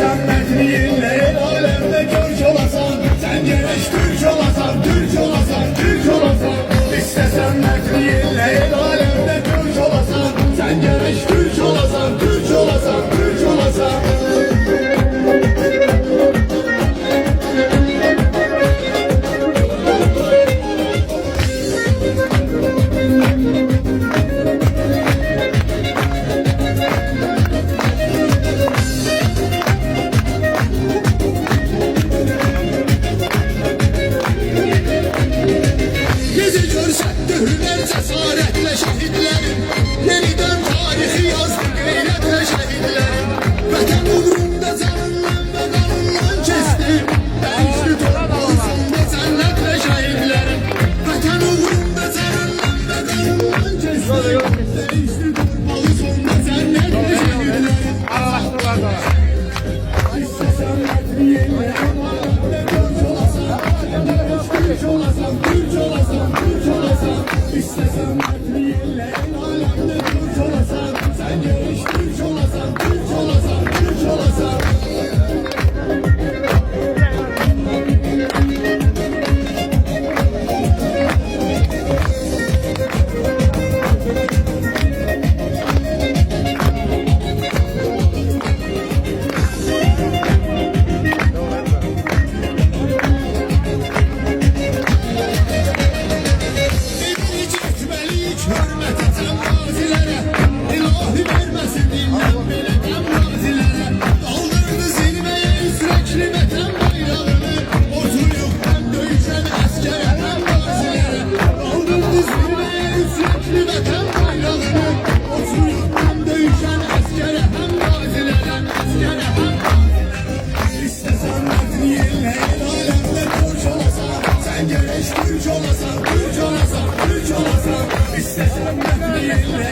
İstesen metniğinle el alemde Türk olasan. Sen gerek Türk olasan, Türk olasan, Türk olasan. İstesen metniğinle el alemde Türk olasan. Sen gerek Türk olasan, Türk olasan, Türk olasan. Hüner cesaretle şehitlerim, yeniden tarihi yazdı gayretle şehitlerim. Vatan uğrunda canından ve kanından kestim, değişti toplumunda cennetle şehitlerim. Vatan uğrunda canından ve kanından kestim, değişti toplumunda cennetle şehitlerim. İstesen metniğinle Türk olasan, Türk olasan, Türk olasan, Türk olasan. İstesen metniğinle alemde Türk olasan. Sen gerek Türk olasan, Türk olasan, Türk olasan. Hürmet eten gazilere, ilahi vermesin dinlen bileten gazilere. Kaldırdı zirveye İsveçli vatan bayrağını, ortuyuktan dövüşen asker eten gazilere. Kaldırdı zirveye İsveçli vatan bayrağını, ortuyuktan dövüşen asker eten gazilere, asker eten gazilere. İstesen metniğinle el alemde Türk olasan. Sen gerek Türk olasan, Türk olasan, Türk olasan. İstesen metniğinle